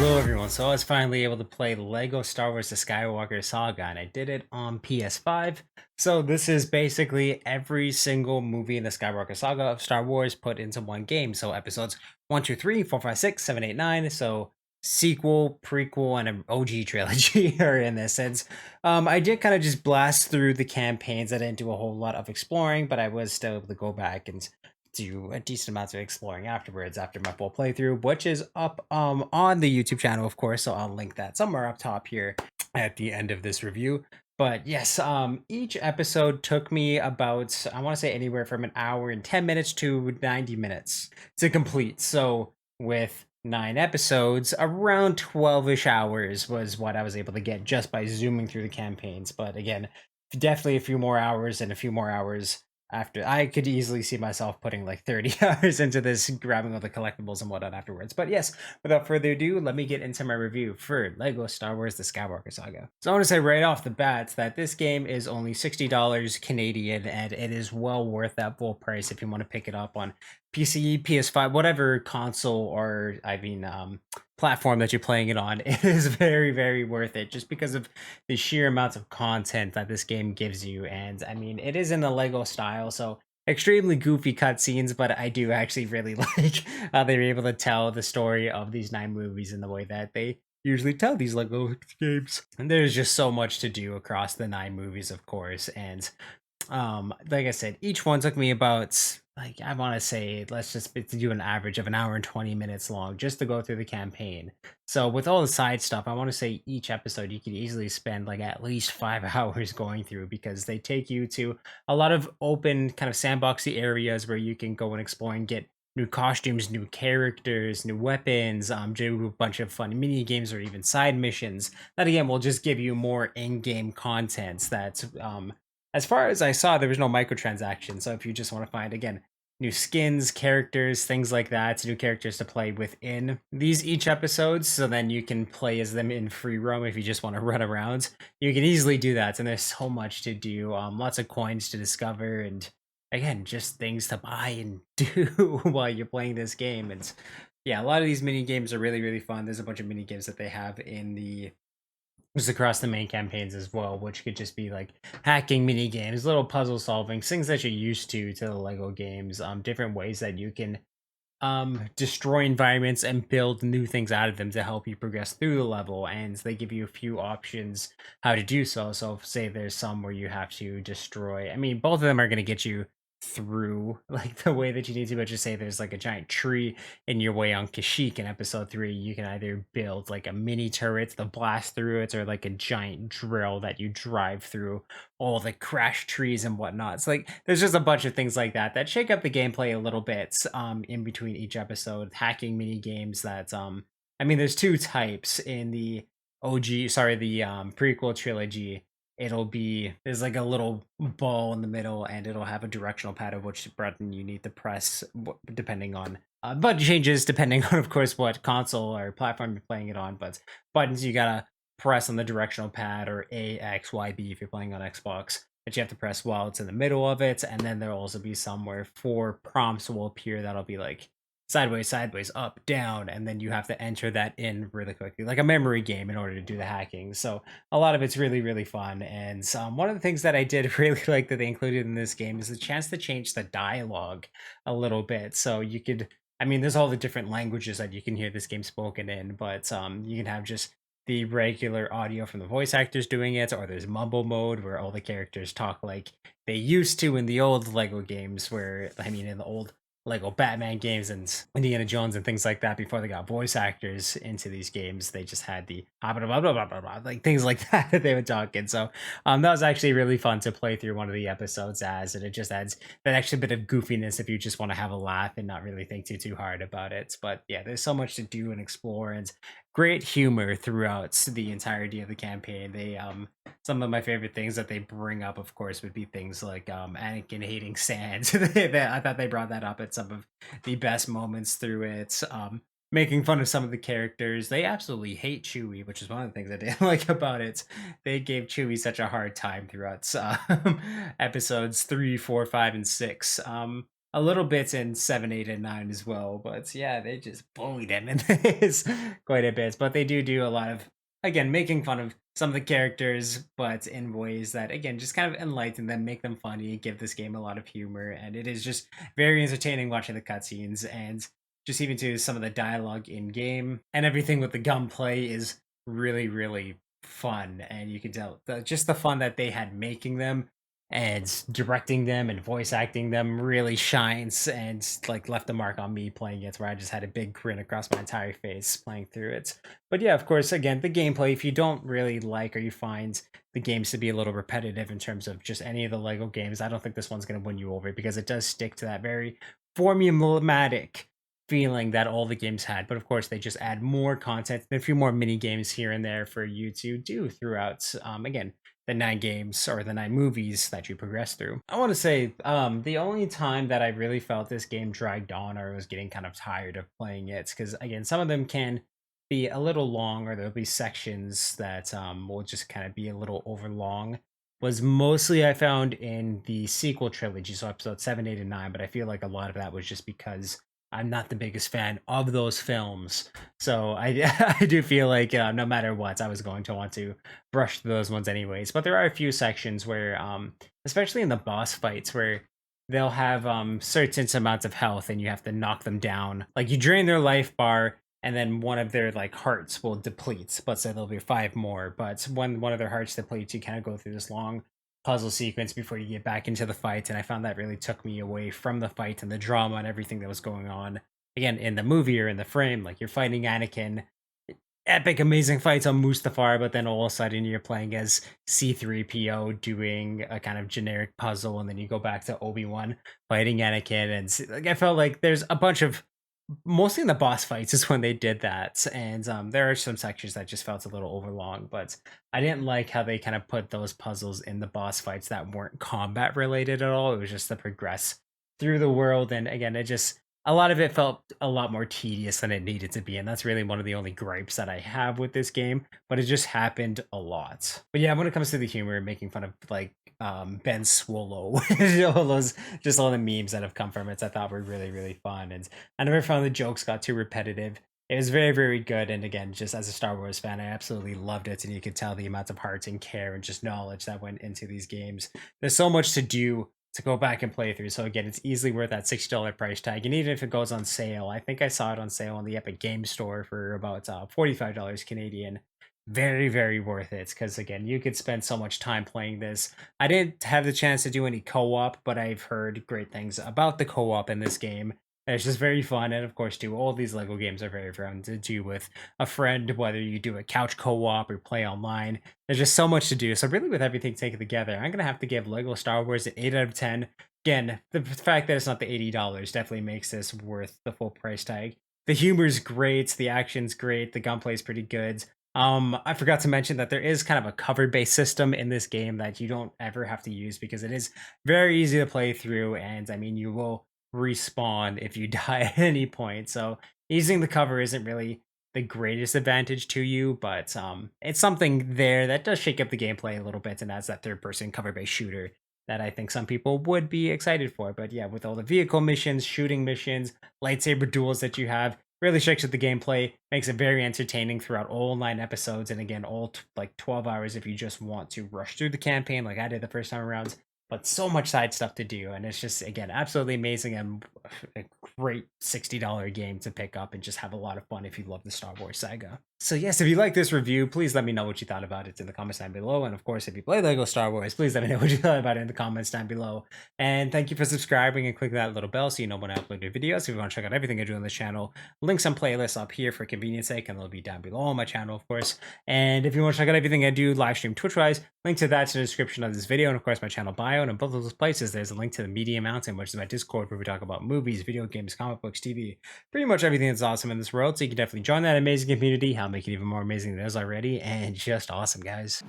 Hello everyone, so I was finally able to play Lego Star Wars The Skywalker Saga, and I did it on PS5. So this is basically every single movie in the Skywalker Saga of Star Wars put into one game. So episodes 1, 2, 3, 4, 5, 6, 7, 8, 9. So sequel, prequel, and an OG trilogy are in this sense. I did kind of just blast through the campaigns. I didn't do a whole lot of exploring, but I was still able to go back and do a decent amount of exploring afterwards after my full playthrough, which is up on the YouTube channel, of course. So I'll link that somewhere up top here at the end of this review. But yes, each episode took me about, I want to say, anywhere from an hour and 10 minutes to 90 minutes to complete. So with 9 episodes, around 12-ish hours was what I was able to get just by zooming through the campaigns. But again, definitely a few more hours and a few more hours after. I could easily see myself putting like 30 hours into this, grabbing all the collectibles and whatnot afterwards. But yes, without further ado, let me get into my review for Lego Star Wars The Skywalker Saga. So I want to say right off the bat that this game is only $60 Canadian, and it is well worth that full price if you want to pick it up on PC, PS5, whatever console or platform that you're playing it on. It is very, very worth it just because of the sheer amounts of content that this game gives you. And I mean, it is in the Lego style, so extremely goofy cutscenes, but I do actually really like how they're able to tell the story of these 9 movies in the way that they usually tell these Lego games. And there's just so much to do across the 9 movies, of course. And like I said, each one took me about, like, I want to say, let's just do an average of an hour and 20 minutes long just to go through the campaign. So with all the side stuff, I want to say each episode you could easily spend like at least 5 hours going through, because they take you to a lot of open kind of sandboxy areas where you can go and explore and get new costumes, new characters, new weapons, do a bunch of fun mini games or even side missions that again will just give you more in-game content that's as far as I saw, there was no microtransactions. So if you just want to find, again, new skins, characters, things like that, new characters to play within these each episodes, so then you can play as them in free roam if you just want to run around. You can easily do that, and there's so much to do. Lots of coins to discover, and again, just things to buy and do while you're playing this game. And yeah, a lot of these mini games are really, really fun. There's a bunch of mini games that they have in the just across the main campaigns as well, which could just be like hacking mini games, little puzzle solving, things that you're used to the Lego games, different ways that you can destroy environments and build new things out of them to help you progress through the level. And they give you a few options how to do so. So say there's some where you have to destroy, I mean, both of them are going to get you through like the way that you need to, but just say there's like a giant tree in your way on Kashyyyk in episode 3. You can either build like a mini turret to blast through it, or like a giant drill that you drive through all the crashed trees and whatnot. It's like there's just a bunch of things like that that shake up the gameplay a little bit in between each episode. Hacking mini games that I mean, there's 2 types in the prequel trilogy. It'll be, there's like a little ball in the middle, and it'll have a directional pad of which button you need to press depending on button changes depending on, of course, what console or platform you're playing it on. But buttons you gotta press on the directional pad, or A, X, Y, B if you're playing on Xbox, that you have to press while it's in the middle of it. And then there'll also be somewhere 4 prompts will appear that'll be like sideways, sideways, up, down, and then you have to enter that in really quickly, like a memory game, in order to do the hacking. So a lot of it's really, really fun. And one of the things that I did really like that they included in this game is the chance to change the dialogue a little bit. So you could, I mean, there's all the different languages that you can hear this game spoken in, but you can have just the regular audio from the voice actors doing it, or there's mumble mode where all the characters talk like they used to in the old Lego games, where, I mean, in the old Lego Batman games and Indiana Jones and things like that, before they got voice actors into these games, they just had the blah, blah, blah, blah, blah, blah, like things like that that they would talk in. So that was actually really fun to play through one of the episodes as, and it just adds that extra bit of goofiness if you just want to have a laugh and not really think too hard about it. But yeah, there's so much to do and explore, and great humor throughout the entirety of the campaign. They some of my favorite things that they bring up, of course, would be things like Anakin hating sand. I thought they brought that up at some of the best moments through it. Making fun of some of the characters. They absolutely hate Chewie, which is one of the things I didn't like about it. They gave Chewie such a hard time throughout episodes 3, 4, 5, and 6. a little bit in 7, 8, and 9 as well. But yeah, they just bullied him in this quite a bit. But they do a lot of, again, making fun of some of the characters, but in ways that, again, just kind of enlighten them, make them funny, give this game a lot of humor. And it is just very entertaining watching the cutscenes, and just even to some of the dialogue in game, and everything with the gunplay is really, really fun. And you can tell just the fun that they had making them and directing them and voice acting them really shines, and like left a mark on me playing it, where I just had a big grin across my entire face playing through it. But yeah, of course, again, the gameplay, if you don't really like, or you find the games to be a little repetitive in terms of just any of the Lego games, I don't think this one's going to win you over, because it does stick to that very formulaic feeling that all the games had. But of course, they just add more content and a few more mini games here and there for you to do throughout, again, the 9 games or the 9 movies that you progress through. I want to say the only time that I really felt this game dragged on, or was getting kind of tired of playing it, because again, some of them can be a little long, or there'll be sections that will just kind of be a little overlong, was mostly I found in the sequel trilogy, so episode 7, 8, and 9. But I feel like a lot of that was just because I'm not the biggest fan of those films. So I I do feel like no matter what, I was going to want to brush through those ones anyways. But there are a few sections where, especially in the boss fights, where they'll have certain amounts of health and you have to knock them down. Like you drain their life bar, and then one of their like hearts will deplete. But say there'll be 5 more. But when one of their hearts depletes, you kind of go through this long puzzle sequence before you get back into the fight. And I found that really took me away from the fight and the drama and everything that was going on. Again, in the movie or in the frame, like you're fighting Anakin, epic, amazing fights on Mustafar, but then all of a sudden you're playing as C3PO doing a kind of generic puzzle, and then you go back to Obi-Wan fighting Anakin. And like, I felt like there's a bunch of, mostly in the boss fights is when they did that. And there are some sections that just felt a little overlong, but I didn't like how they kind of put those puzzles in the boss fights that weren't combat related at all. It was just to progress through the world. And again, it just, a lot of it felt a lot more tedious than it needed to be. And that's really one of the only gripes that I have with this game, but it just happened a lot. But yeah, when it comes to the humor, making fun of like Ben Swallow, all those, just all the memes that have come from it, I thought were really, really fun. And I never found the jokes got too repetitive. It was very, very good. And again, just as a Star Wars fan, I absolutely loved it. And you could tell the amount of heart and care and just knowledge that went into these games. There's so much to do to go back and play through. So again, it's easily worth that $60 price tag. And even if it goes on sale, I think I saw it on sale on the Epic Game Store for about $45 Canadian. Very, very worth it, because again, you could spend so much time playing this. I didn't have the chance to do any co-op, but I've heard great things about the co-op in this game. It's just very fun. And of course, too, all these Lego games are very fun to do with a friend, whether you do a couch co-op or play online. There's just so much to do. So really, with everything taken together, I'm gonna have to give Lego Star Wars an 8 out of 10. Again, the fact that it's not the $80 definitely makes this worth the full price tag. The humor's great, the action's great, the gunplay's pretty good. I forgot to mention that there is kind of a cover-based system in this game that you don't ever have to use, because it is very easy to play through, and I mean, you will respawn if you die at any point. So using the cover isn't really the greatest advantage to you, but it's something there that does shake up the gameplay a little bit and adds that third-person cover-based shooter that I think some people would be excited for. But yeah, with all the vehicle missions, shooting missions, lightsaber duels that you have, really shakes up the gameplay, makes it very entertaining throughout all 9 episodes, and again, all like 12 hours if you just want to rush through the campaign like I did the first time around. But so much side stuff to do, and it's just, again, absolutely amazing, and a great $60 game to pick up and just have a lot of fun if you love the Star Wars saga. So yes, if you like this review, please let me know what you thought about it in the comments down below. And of course, if you play Lego Star Wars, please let me know what you thought about it in the comments down below. And thank you for subscribing and clicking that little bell so you know when I upload new videos. If you want to check out everything I do on this channel, links and playlists up here for convenience sake, and they'll be down below on my channel, of course. And if you want to check out everything I do live stream Twitch-wise, link to that's in the description of this video, and of course my channel bio. And in both of those places, there's a link to the Media Mountain, which is my Discord, where we talk about movies, video games, comic books, TV, pretty much everything that's awesome in this world. So you can definitely join that amazing community, help make it even more amazing than it is already, and just awesome, guys.